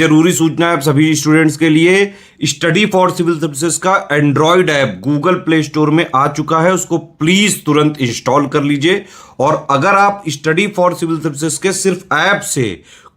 जरूरी सूचना है आप सभी स्टूडेंट्स के लिए। स्टडी फॉर सिविल सर्विसेज का Android app Google play store में आ चुका है, उसको प्लीज तुरंत इंस्टॉल कर लीजिए। और अगर आप स्टडी फॉर सिविल सर्विसेज के सिर्फ ऐप से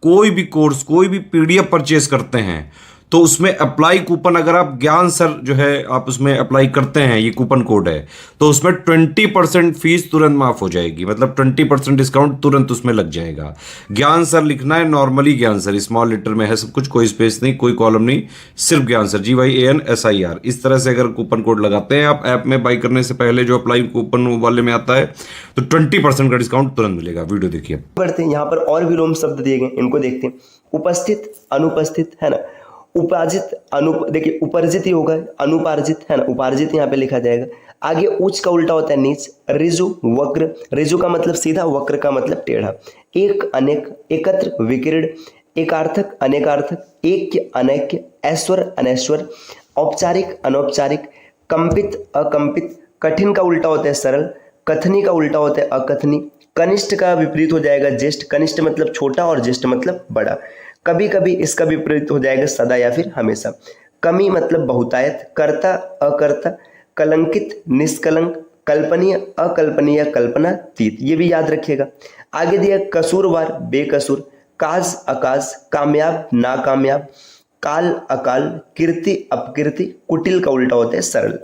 कोई भी कोर्स, कोई भी पीडीएफ परचेज करते हैं तो उसमें अप्लाई कूपन, अगर आप ज्ञान सर जो है आप उसमें अप्लाई करते हैं, ये कूपन कोड है, तो उसमें 20% फीस तुरंत माफ हो जाएगी। मतलब 20% डिस्काउंट तुरंत उसमें लग जाएगा। ज्ञान सर लिखना है, नॉर्मली ज्ञान सर, स्मॉल लेटर में है सब कुछ, कोई स्पेस नहीं, कोई कॉलम नहीं, सिर्फ ज्ञान सर, GYANSIR। इस तरह से अगर कूपन कोड लगाते हैं आप ऐप में बाई करने से पहले, जो अप्लाई कूपन वाले में आता है, तो 20% का डिस्काउंट तुरंत मिलेगा। वीडियो देखिए। बढ़ते हैं, यहाँ पर और विलोम शब्द दिए गए, इनको देखते हैं। उपस्थित, अनुपस्थित, है ना। उपार्जित, देखिए उपार्जित ही होगा, अनुपार्जित, है ना, उपार्जित यहाँ पे लिखा जाएगा। आगे उच्च का उल्टा होता है नीच। ऋजु, वक्र, ऋजु का मतलब सीधा, वक्र का मतलब टेढ़ा। एक, अनेक, एकत्र, विकीर्ण, एकार्थक, अनेकार्थक, ऐक्य, अनैक्य, ऐश्वर, अनैश्वर, औपचारिक, अनौपचारिक, कंपित, अकंपित, कठिन का उल्टा होता है सरल, कथनी का उल्टा होता है अकथनी, कनिष्ठ का विपरीत हो जाएगा ज्येष्ठ, कनिष्ठ मतलब छोटा और ज्येष्ठ मतलब बड़ा। कभी कभी इसका विपरीत हो जाएगा सदा या फिर हमेशा। कमी मतलब बहुतायत, कर्ता, अकर्ता, कलंकित, निष्कलंक, कल्पनीय, अकल्पनीय, कल्पनातीत, ये भी याद रखिएगा। आगे दिया कसूरवार, बेकसूर, काज, अकाज, कामयाब, नाकामयाब, काल, अकाल, कीर्ति, अपकीर्ति, कुटिल का उल्टा होता है सरल।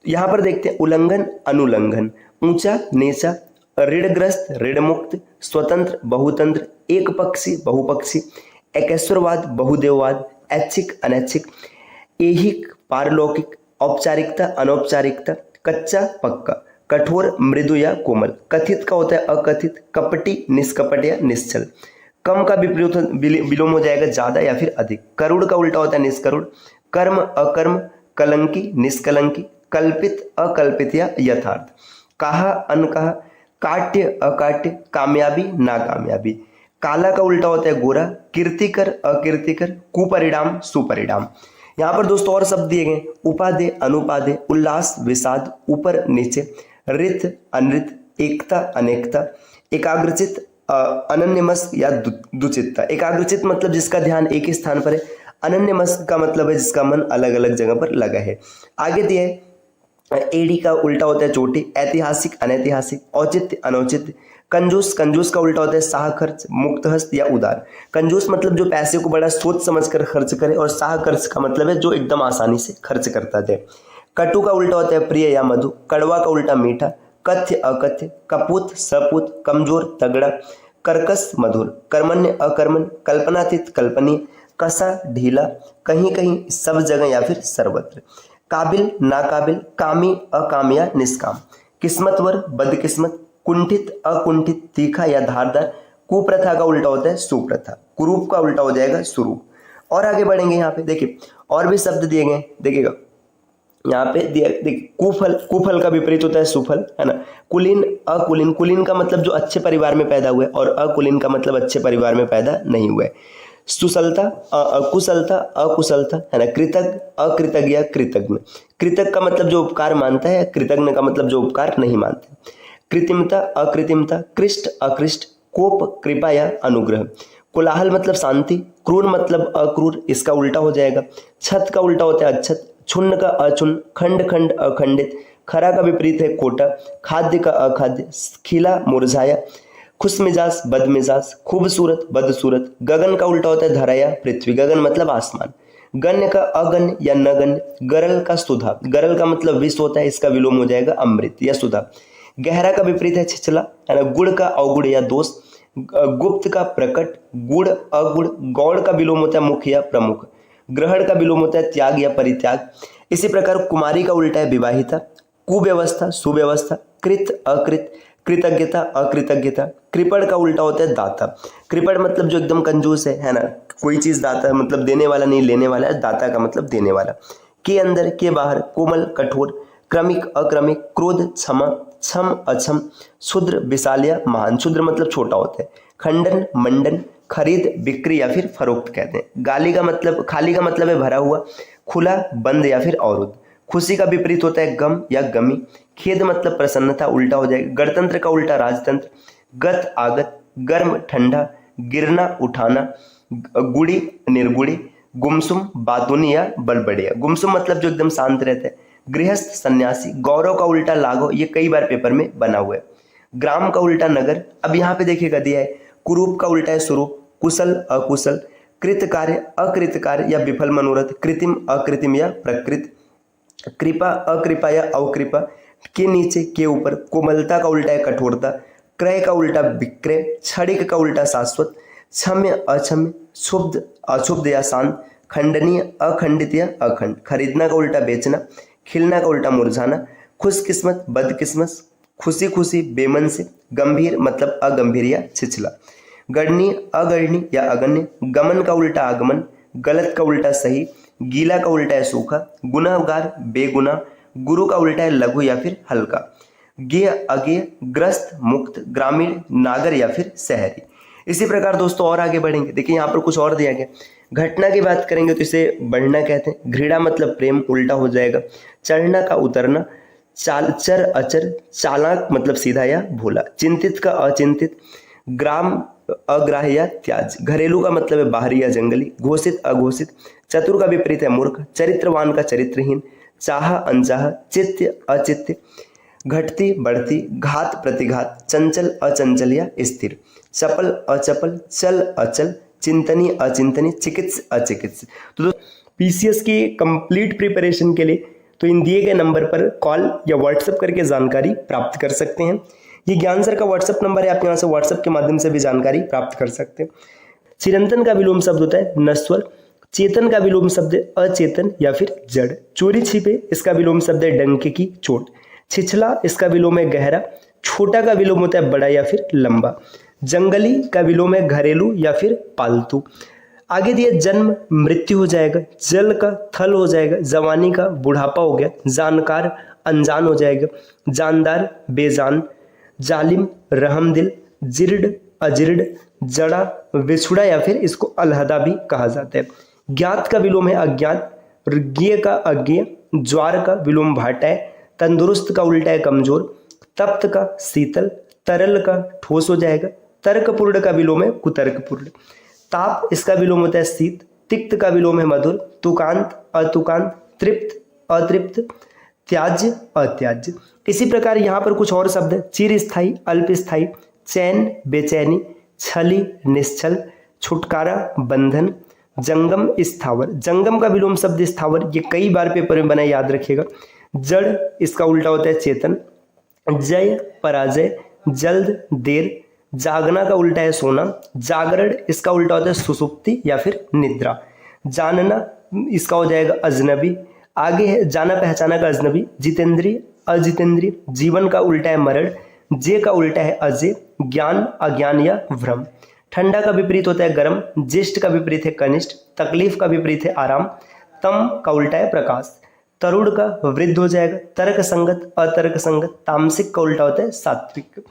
यहाँ पर देखते हैं उल्लंघन, अनुल्लंघन, ऊंचा, नीचा, ऋणग्रस्त, ऋणमुक्त, स्वतंत्र, बहुतंत्र, एक पक्षी, बहुपक्षी, एकैश्वरवाद, बहुदेववाद, ऐच्छिक, अनैच्छिक, ऐहिक, पारलौकिक, औपचारिकता, अनौपचारिकता, कच्चा, पक्का, कठोर, मृदु या कोमल। कथित का होता है अकथित, कपटी, निष्कपट या निश्चल। कम का विपरीत विलोम हो जाएगा ज्यादा या फिर अधिक। करुण का उल्टा होता है निष्करुण। कर्म, अकर्म, कलंकी, निष्कलंकी, कल्पित, अकल्पित या यथार्थ। कहा, अनकहा, काट्य, अकाट्य, कामयाबी, नाकामयाबी। काला का उल्टा होता है गोरा, कीर्तिकर, अकीर्तिकर, कुपरिणाम, सुपरिणाम। यहाँ पर दोस्तों और शब्द दिए गए, उपादेय, अनुपादेय, उल्लास, विषाद, ऊपर नीचे, रित, अनृत, एकता, अनेकता, एकाग्रचित, अनन्यमस्क या दुचित्ता। एकाग्रचित मतलब जिसका ध्यान एक ही स्थान पर है। अनन्यमस्क का मतलब है जिसका मन अलग अलग जगह पर लगा है। आगे दिया है एडी का उल्टा होता है चोटी, ऐतिहासिक, अनैतिहासिक, औचित्य, अनौचित्य, कंजूस, कंजूस का उल्टा होता है साह खर्च, मुक्त हस्त या उदार। कंजूस मतलब जो पैसे को बड़ा सोच समझ कर खर्च करे, और साह खर्च का मतलब है जो एकदम आसानी से खर्च करता है। कटु का उल्टा होता है प्रिय या मधु, कड़वा का उल्टा मीठा, कथ्य, अकथ्य, कपूत, सपूत, कमजोर, तगड़ा, कर्कश, मधुर, कर्मण्य, अकर्मण्य, कल्पनातीत, कल्पनीय, कसा, ढीला, कहीं कहीं, सब जगह या फिर सर्वत्र। काबिल, नाकाबिल, कामी, अकाम या निष्काम, किस्मतवर, बदकिस्मत, कुंठित, अकुंठित, तीखा या धारदार। कुप्रथा का उल्टा होता है सुप्रथा, कुरूप का उल्टा हो जाएगा सुरूप। और आगे बढ़ेंगे, यहाँ पे देखिए और भी शब्द दिए गए, देखिएगा यहाँ पे दिया, देखिए कुफल, कुफल का विपरीत होता है सुफल, है ना। कुलीन, अकुलीन, कुलीन का मतलब जो अच्छे परिवार में पैदा हुए, और अकुलीन का मतलब अच्छे परिवार में पैदा नहीं हुए। सुसलता, कुशलता, अकुशलता, है ना। कृतज्ञ, अकृतज्ञ, कृतज्ञ। कृतज्ञ का मतलब जो उपकार मानता है, कृतज्ञ का मतलब जो उपकार नहीं मानते। कृत्रिमता, अकृत्रिमता, कृष्ट, अकृष्ट, कोप, कृपा या अनुग्रह। कोलाहल मतलब शांति, क्रूर मतलब अक्रूर, इसका उल्टा हो जाएगा। छत का उल्टा होता है अच्छत, छुन्न का अछुन्न, खंड खंड, अखंडित, खरा का विपरीत है कोटा, खाद्य का अखाद्य, खिला, मुरझाया, खुशमिजाज, बदमिजाज, खूबसूरत, बदसूरत। गगन का उल्टा होता है धरा या पृथ्वी, गगन मतलब आसमान। गण्य का अगण्य या नगण्य, गरल का सुधा, गरल का मतलब विष होता है, इसका विलोम हो जाएगा अमृत या सुधा। गहरा का विपरीत है छिछला, है ना। गुड़ का अवगुड़ या दोष, गुप्त का प्रकट, गुड़, अगुड़, गौड़ का विलोम होता है मुख या प्रमुख, ग्रहण का विलोम होता है त्याग या परित्याग। इसी प्रकार कुमारी का उल्टा है विवाहिता, कुव्यवस्था, सुव्यवस्था, कृत, अकृत, कृतज्ञता, अकृतज्ञता। कृपण का उल्टा होता है दाता, कृपण मतलब जो एकदम कंजूस है ना, कोई चीज दाता मतलब देने वाला नहीं, लेने वाला है, दाता का मतलब देने वाला। के अंदर, के बाहर, कोमल, कठोर, क्रमिक, अक्रमिक, क्रोध, क्षमा, क्षम, अक्षम, क्षुद्र, विशाल या महान। क्षुद्र मतलब छोटा होता है। खंडन, मंडन, खरीद, बिक्री या फिर फरोख्त कहते हैं। गाली का मतलब, खाली का मतलब है भरा हुआ, खुला, बंद या फिर अवरुद्ध। खुशी का विपरीत होता है गम या गमी। खेद मतलब प्रसन्नता, उल्टा हो जाएगा। गणतंत्र का उल्टा राजतंत्र। गत, आगत, गर्म, ठंडा, गिरना, उठाना, गुड़ी निर्गुड़ी, गुमसुम बातूनी या बड़बड़िया। गुमसुम मतलब जो एकदम शांत रहता है। गृहस्थ सन्यासी, गौरव का उल्टा लाघव, ये कई बार पेपर में बना हुआ है। ग्राम का उल्टा नगर, अब यहाँ पे देखिएगा दिया है, कुरूप का उल्टा है स्वरूप, कुशल अकुशल, कृत कार्य अकृत कार्य या विफल मनोरथ, कृत्रिम अकृत्रिम या प्रकृत, कृपा अकृपा या अवकृपा, के नीचे के ऊपर, कोमलता का उल्टा है कठोरता, क्रय का उल्टा विक्रय, क्षणिक का उल्टा शाश्वत, क्षम्य अक्षम्य, क्षुब्ध अक्षुब्ध या शांत, खंडनीय अखंडित या अखंड, खरीदना का उल्टा बेचना, खिलना का उल्टा मुरझाना, खुशकिस्मत बदकिस्मत, खुशी खुशी बेमन से, गंभीर मतलब अगंभीर या छिछला, गणनीय अगणनीय या अगण्य, गमन का उल्टा आगमन, गलत का उल्टा सही, गीला का उल्टा है सूखा, गुनाहगार बेगुनाह, गुरु का उल्टा है लघु या फिर हल्का, गेय अगेय, ग्रस्त मुक्त, ग्रामीण नागर या फिर शहरी। इसी प्रकार दोस्तों और आगे बढ़ेंगे। देखिए यहाँ पर कुछ और दिया गया। घटना की बात करेंगे तो इसे बढ़ना कहते हैं। घृणा मतलब प्रेम, उल्टा हो जाएगा। चढ़ना का उतरना, चर अचर, चालाक मतलब सीधा या भोला, चिंतित का अचिंतित, ग्राम अग्राह्य या त्याज, घरेलू का मतलब है बाहरी या जंगली, घोषित अघोषित, चतुर का विपरीत है मूर्ख, चरित्रवान का चरित्रहीन, चाह अनचाह, चित्त अचित्त, घटती बढ़ती, घात प्रतिघात, चंचल अचंचल या स्थिर, चपल अचपल, चल अचल, चिंतनी अचिंतनी, चिकित्स अचिकित्स। तो पीसीएस की कंप्लीट प्रिपरेशन के लिए तो इन दिए गए नंबर पर कॉल या व्हाट्सएप करके जानकारी प्राप्त कर सकते हैं। ये ज्ञान सर का व्हाट्सएप नंबर है, आप यहाँ से व्हाट्सएप के माध्यम से भी जानकारी प्राप्त कर सकते हैं। चिरंतन का विलोम शब्द होता है नश्वर, चेतन का विलोम शब्द है अचेतन या फिर जड़, चोरी छिपे इसका विलोम शब्द है डंके की चोट, छिछला इसका विलोम है गहरा, छोटा का विलोम होता है बड़ा या फिर लंबा, जंगली का विलोम है घरेलू या फिर पालतू। आगे दिया जन्म मृत्यु हो जाएगा, जल का थल हो जाएगा, जवानी का बुढ़ापा हो गया, जानकार अनजान हो जाएगा, जानदार बेजान, जालिम रहमदिल, जिर्ड अजिर्ड, जड़ा विछुड़ा या फिर इसको अलहदा भी कहा जाता है। ज्ञात का विलोम है अज्ञात, ज्ञेय का अज्ञेय, ज्वार का विलोम भाटा है, तंदुरुस्त का उल्टा है कमजोर, तप्त का शीतल, तरल का ठोस हो जाएगा, तर्कपूर्ण का विलोम है कुतर्कपूर्ण, ताप इसका विलोम होता है शीत, तिक्त का विलोम है मधुर, तुकांत अतुकांत, तृप्त अतृप्त, त्याज्य अत्याज्य। इसी प्रकार यहाँ पर कुछ और शब्द है, चिरस्थायी अल्पस्थायी, चैन बेचैनी, छली निश्चल, छुटकारा बंधन, जंगम स्थावर, जंगम का विलोम शब्द स्थावर, ये कई बार पेपर में बना है, याद रखिएगा। जड़ इसका उल्टा होता है चेतन, जय पराजय, जल्द देर, जागना का उल्टा है सोना, जागरण इसका उल्टा होता है सुसुप्ति या फिर निद्रा, जानना इसका हो जाएगा अजनबी, आगे है जाना पहचाना का अजनबी, जितेंद्रिय अजितेंद्रिय, जीवन का उल्टा है मरण, जे का उल्टा है अजय, ज्ञान अज्ञान या भ्रम, ठंडा का विपरीत होता है गर्म, ज्येष्ठ का विपरीत है कनिष्ठ, तकलीफ का विपरीत है आराम, तम का उल्टा है प्रकाश, तरुण का वृद्ध हो जाएगा, तर्क संगत अतर्क संगत, तामसिक का उल्टा होता है सात्विक,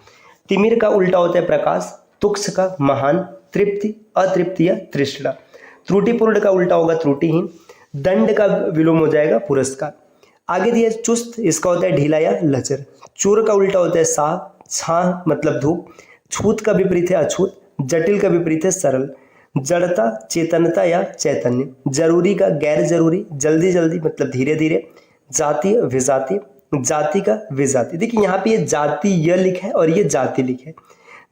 तिमिर का उल्टा होता है प्रकाश, तुक्ष का महान, तृप्ति अतृप्ति या तृष्णा, त्रुटिपूर्ण का उल्टा होगा त्रुटिहीन, दंड का विलोम हो जाएगा पुरस्कार। आगे दिया चुस्त इसका होता है ढीला या लचर, चूर का उल्टा होता है साह, छाह मतलब धूप, छूत का विपरीत है अछूत, जटिल का विपरीत है सरल, जड़ता चेतनता या चैतन्य, जरूरी का गैर जरूरी, जल्दी जल्दी मतलब धीरे धीरे, जातीय विजातीय, जाति का विजाति। देखिए यहाँ पे ये जाति य लिखा है और ये जाति लिखा है,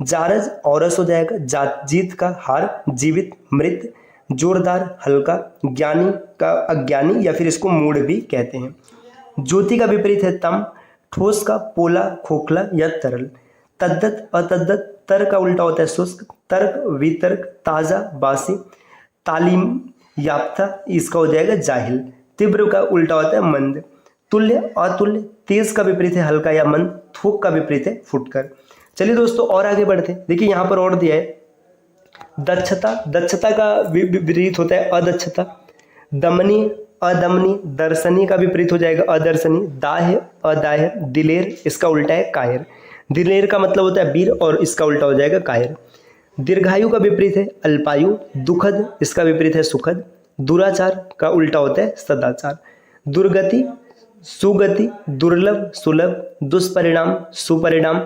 जारज औरस हो जाएगा, जीत का हार, जीवित मृत, जोरदार हल्का, ज्ञानी का अज्ञानी या फिर इसको मूढ़ भी कहते हैं, ज्योति का विपरीत है तम, ठोस का पोला खोखला या तरल, तद्दत अतद्दत, तर्क का उल्टा होता है शुष्क, तर्क वितर्क, ताजा बासी, तालीम याफ्ता इसका हो जाएगा जाहिल, तीव्र का उल्टा होता है मंद, तुल्य अतुल्य, तेज का विपरीत है हल्का या मंद, थूक का विपरीत है फुटकर। चलिए दोस्तों और आगे बढ़ते हैं। देखिए यहाँ पर और दिया है दक्षता, दक्षता का विपरीत होता है अदक्षता, दमनी अदमनी, दर्शनी का विपरीत हो जाएगा अदर्शनी, दाह्य अदाह्य, दिलेर इसका उल्टा है कायर, दिलेर का मतलब होता है वीर और इसका उल्टा हो जाएगा कायर, दीर्घायु का विपरीत है अल्पायु, दुखद इसका विपरीत है सुखद, दुराचार का उल्टा होता है सदाचार, दुर्गति सुगति, दुर्लभ सुलभ, दुष्परिणाम सुपरिणाम,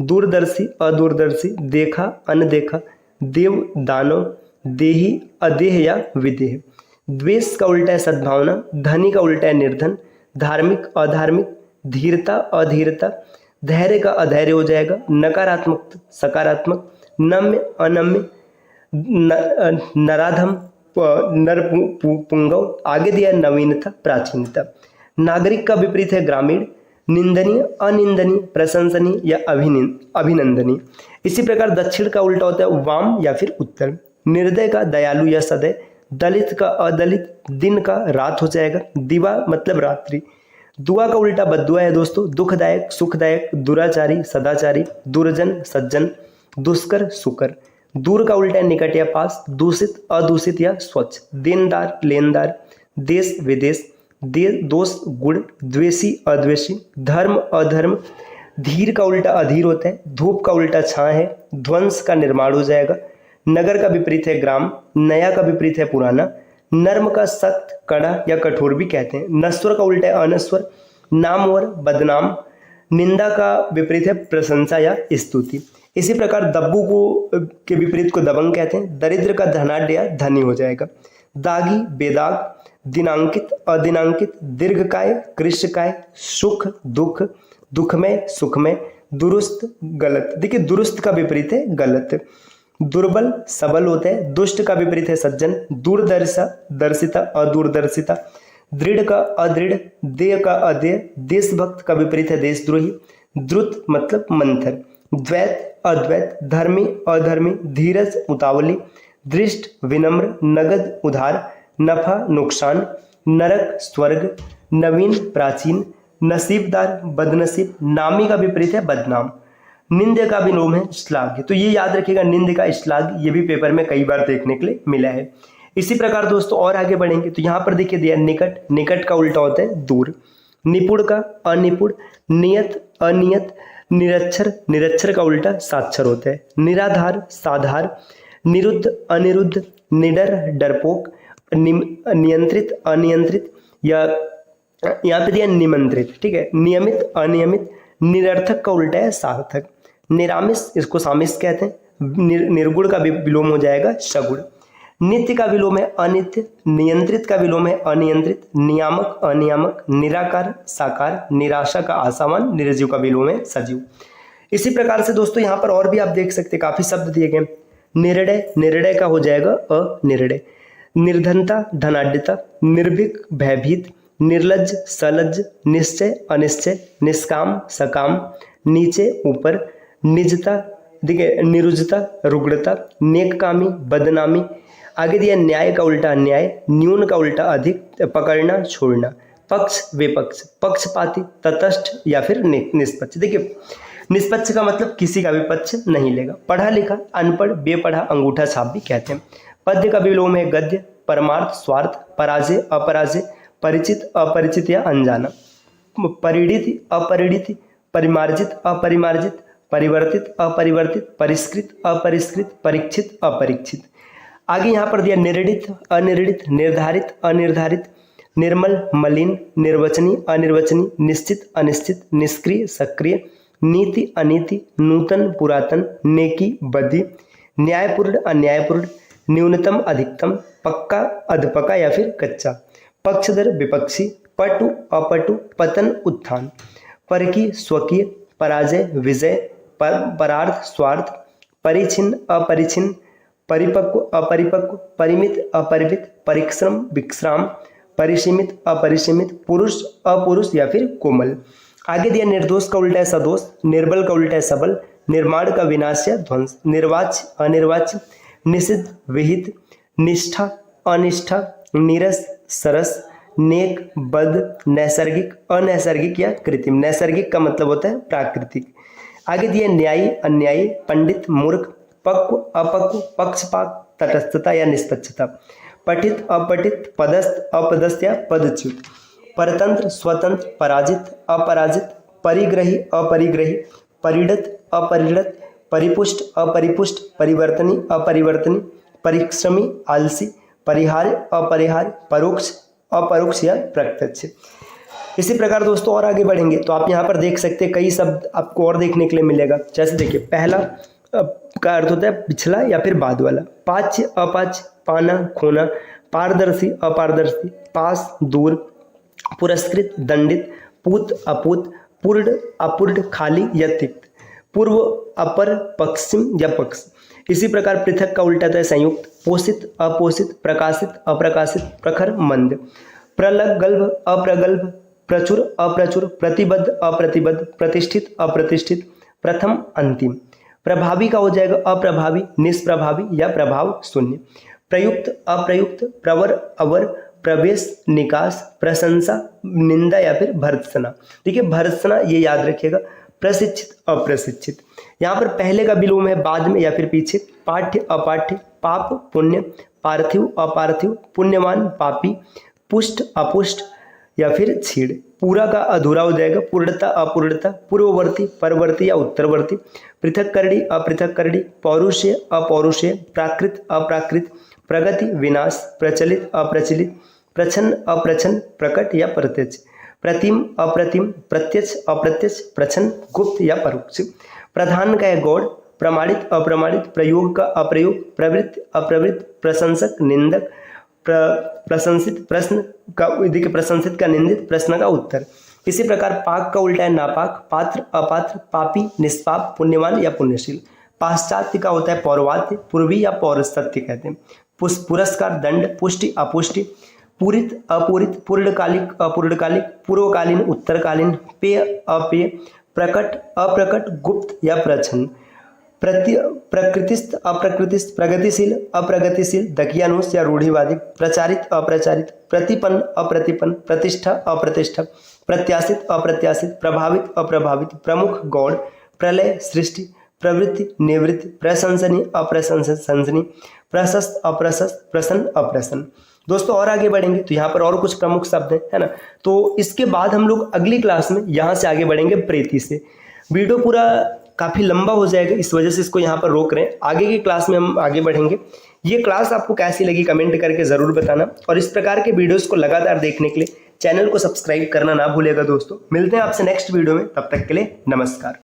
दूरदर्शी अदूरदर्शी, देखा अनदेखा, देव दानव, देही अदेह या विदेह। द्वेष का उल्टा है सद्भावना, धनी का उल्टा है निर्धन, धार्मिक अधार्मिक, धीरता अधीरता, धैर्य का अधैर्य हो जाएगा, नकारात्मक सकारात्मक, नम्य अनम्य, नराधम नरपुंगव, आगे दिया नवीनता प्राचीनता। नागरिक का विपरीत है ग्रामीण, निंदनीय अनिंदनीय, प्रशंसनीय या अभिनंदनीय। इसी प्रकार दक्षिण का उल्टा होता है वाम या फिर उत्तर। निर्दय का दयालु या सदय, दलित का अदलित, दिन का रात हो जाएगा, दिवा मतलब रात्रि। दुआ का उल्टा बद्दुआ है दोस्तों, दुखदायक सुखदायक, दुराचारी सदाचारी, दुर्जन सज्जन, दुष्कर सुकर। दूर का उल्टा है निकट या पास, दूषित अदूषित या स्वच्छ, देनदार लेनदार, देश विदेश, दोष गुण, द्वेषी अद्वेषी, धर्म अधर्म। धीर का उल्टा अधीर होता है, धूप का उल्टा छां है, ध्वंस का निर्माण हो जाएगा। नगर का विपरीत है ग्राम, नया का विपरीत है पुराना, नर्म का सख्त कड़ा या कठोर भी कहते हैं। नश्वर का उल्टा है अनश्वर, नामवर बदनाम, निंदा का विपरीत है प्रशंसा या स्तुति। इसी प्रकार दब्बू को के विपरीत को दबंग कहते हैं। दरिद्र का धनाढ्य या धनी हो जाएगा। दागी बेदाग, दिनांकित अदिनांकित, दीर्घकाय कृष्णकाय, सुख दुख, दुखमय सुखमय, दुरुस्त गलत। देखिए दुरुस्त का विपरीत है गलत। दुर्बल सबल होता है, दुष्ट का विपरीत है सज्जन, दूरदर्शा दर्शिता अदूरदर्शिता, दृढ़ का अदृढ़, देय का अदेय, देशभक्त का विपरीत है देशद्रोही, द्रुत मतलब मंथर, द्वैत अद्वैत, धर्मी अधर्मी, धीरज उतावली, दृष्ट विनम्र, नगद उधार, नफा नुकसान, नरक स्वर्ग, नवीन प्राचीन, नसीबदार बदनसीब, नामी का विपरीत है बदनाम, निंद का विलोम है श्लाघ्य। तो ये याद रखिएगा, निंद का श्लाघ्य, ये भी पेपर में कई बार देखने के लिए मिला है। इसी प्रकार दोस्तों और आगे बढ़ेंगे तो यहाँ पर देखिए दिया निकट, निकट का उल्टा होता है दूर, निपुण का अनिपुण, नियत अनियत, निरक्षर, निरक्षर का उल्टा साक्षर होता है, निराधार साधार, निरुद्ध अनिरुद्ध, निडर डरपोक, नियंत्रित अनियंत्रित, या यहाँ पे दिया निमंत्रित, ठीक है, नियमित अनियमित, निरर्थक का उल्टा है सार्थक, निरामिष इसको सामिष कहते हैं, निर्गुण का विलोम हो जाएगा सगुण, नित्य का विलोम है अनित्य, नियंत्रित का विलोम है अनियंत्रित, नियामक अनियामक, निराकार साकार, निराशा का आशावान, निर्जीव का विलोम है सजीव। इसी प्रकार से दोस्तों यहाँ पर और भी आप देख सकते हैं काफी शब्द दिए गए। निर्णय, निर्णय का हो जाएगा अनिर्णय, निर्धनता धनाढ्यता, निर्भीक भयभीत, निर्लज्ज सलज्ज, निश्चय अनिश्चय, निष्काम सकाम, नीचे ऊपर, निजता देखिए निरुजता रुग्णता, नेककामी बदनामी। आगे दिया न्याय का उल्टा अन्याय, न्यून का उल्टा अधिक, पकड़ना छोड़ना, पक्ष विपक्ष, पक्षपाती तटस्थ या फिर निष्पक्ष। देखिए निष्पक्ष का मतलब किसी का भी पक्ष नहीं लेगा। पढ़ा लिखा अनपढ़ बेपढ़ा अंगूठा छाप भी कहते हैं। पद्य का विलोम है गद्य, परमार्थ स्वार्थ, पराजय अपराजय, परिचित अपरिचित या अनजाना, परिणित अपरिणित, परिमार्जित अपरिमार्जित, परिवर्तित अपरिवर्तित, परिष्कृत अपरिष्कृत, परीक्षित अपरीक्षित। आगे यहाँ पर दिया निर्णित अनिर्णित, निर्धारित अनिर्धारित, निर्मल मलिन, निर्वचनीय अनिर्वचनीय, निश्चित अनिश्चित, निष्क्रिय सक्रिय, नीति अनीति, नूतन पुरातन, नेकी बदी, न्यायपूर्ण अन्यायपूर्ण, न्यूनतम अधिकतम, पक्का अधपक्का या फिर कच्चा, पक्षधर विपक्षी, पटु अपटु, पतन उत्थान, परकी स्वकीय, पराजय विजय, परार्थ स्वार्थ, परिचिन अपरिचिन, परिपक्व अपरिपक्व, परिमित अपरिमित, परिश्रम विश्राम, परिसीमित अपरिसीमित, पुरुष अपुरुष या फिर कोमल। आगे दिया निर्दोष का उल्टा है सदोष, निर्बल का उल्टा है सबल, निर्माण का विनाश या ध्वंस, निर्वाच्य अनिर्वाच्य, निषिद्ध विहित, निष्ठा अनिष्ठा, नीरस सरस, नेक बद, नैसर्गिक अनैसर्गिक या कृत्रिम। नैसर्गिक का मतलब होता है प्राकृतिक। आगे दिया न्यायी अन्यायी, पंडित मूर्ख, पक्व अपक्व, पक्षपात तटस्थता या निष्पक्षता, पठित अपठित, पदस्थ अपदस्थ या पदच्युत, परतंत्र स्वतंत्र, पराजित अपराजित, परिग्रही अपरिग्रही, परिणत अपरिणत, परिपुष्ट अपरिपुष्ट, परिवर्तनी अपरिवर्तनी, परिश्रमी आलसी, परिहार्य अपरिहार्य, परोक्ष अपरोक्ष या प्रत्यक्ष। इसी प्रकार दोस्तों और आगे बढ़ेंगे तो आप यहाँ पर देख सकते हैं कई शब्द आपको और देखने के लिए मिलेगा। जैसे देखिए पहला का अर्थ होता है पिछला या फिर बाद वाला। पाच्य अपाच्य, पाना खोना, पारदर्शी अपारदर्शी, पास दूर, पुरस्कृत दंडित, पूत अपूत, पूर्ण अपूर्ण खाली या तिक्त, पूर्व अपर पश्चिम या पक्ष। इसी प्रकार पृथक का उल्टा तो है संयुक्त, पोषित अपोषित, प्रकाशित अप्रकाशित, प्रखर मंद, प्रगल्भ अप्रगल्भ, प्रचुर अप्रचुर, प्रतिबद्ध अप्रतिबद्ध, प्रतिष्ठित अप्रतिष्ठित, प्रथम अंतिम। प्रभावी का हो जाएगा अप्रभावी, निष्प्रभावी या प्रभाव शून्य, प्रयुक्त अप्रयुक्त, प्रवर अवर, प्रवेश निकास, प्रशंसा निंदा या फिर भर्त्सना। देखिए भर्त्सना ये याद रखिएगा, प्रशिक्षित अप्रशिक्षित। यहाँ पर पहले का विलोम है बाद में या फिर पीछे, पाठ्य अपाठ्य, पाप पुण्य, पार्थिव अपार्थिव, पुण्यवान पापी, पुष्ट अपुष्ट या फिर छीड़। पूरा का अधूरा हो जाएगा, पूर्णता अपूर्णता, पूर्ववर्ती परवर्ती या उत्तरवर्ती, पृथक करड़ी अपृथक करड़ी, पौरुषेय अपौरुषेय, प्राकृत अप्राकृत, प्रगति विनाश, प्रचलित अप्रचलित, प्रच्छन्न अप्रच्छन्न, प्रकट या प्रत्यक्ष, प्रतिम अप्रतिम, प्रत्यक्ष अप्रत्यक्ष, प्रच्छन्न गुप्त या परोक्ष। प्रधान का है गौड़, प्रमाणित अप्रमाणित, प्रयोग का अप्रयोग, प्रवृत्त अप्रवृत्त, प्रशंसक निंदक, प्रशंसित प्रश्न का, देखिए प्रशंसित का निंदित, प्रश्न का उत्तर। इसी प्रकार पाक का उल्टा है नापाक, पात्र अपात्र, पापी निष्पाप, पुण्यवान या पुण्यशील। पाश्चात्य का होता है पौर्वात्य, पूर्वी या पौरस्त्य कहते हैं। पुरस्कार दंड, पुष्टि अपुष्टि, पूरित अपूरित, पूर्णकालिक अपूर्णकालिक, पूर्वकालीन उत्तरकालीन, पेय अपेय, प्रकट अप्रकट, गुप्त या प्रच्छन्न, प्रकृतिस्थ अप्रकृतिस्थ, प्रगतिशील अप्रगतिशील, दकियानुस या रूढ़िवादी, प्रचारित अप्रचारित, प्रतिपन्न अप्रतिपन्न, प्रतिष्ठा अप्रतिष्ठा, प्रत्याशित अप्रत्याशित, प्रभावित अप्रभावित, प्रमुख गौड़, प्रलय सृष्टि, प्रवृत्ति निवृत्ति, प्रशंसनीय अप्रशंसनीय, प्रशस्त अप्रशस्त, प्रसन्न अप्रसन्न। दोस्तों और आगे बढ़ेंगे तो यहाँ पर और कुछ प्रमुख शब्द हैं, है ना। तो इसके बाद हम लोग अगली क्लास में यहाँ से आगे बढ़ेंगे प्रीति से। वीडियो पूरा काफ़ी लंबा हो जाएगा, इस वजह से इसको यहाँ पर रोक रहे हैं। आगे की क्लास में हम आगे बढ़ेंगे। ये क्लास आपको कैसी लगी कमेंट करके ज़रूर बताना, और इस प्रकार के वीडियोज़ को लगातार देखने के लिए चैनल को सब्सक्राइब करना ना भूलिएगा दोस्तों। मिलते हैं आपसे नेक्स्ट वीडियो में, तब तक के लिए नमस्कार।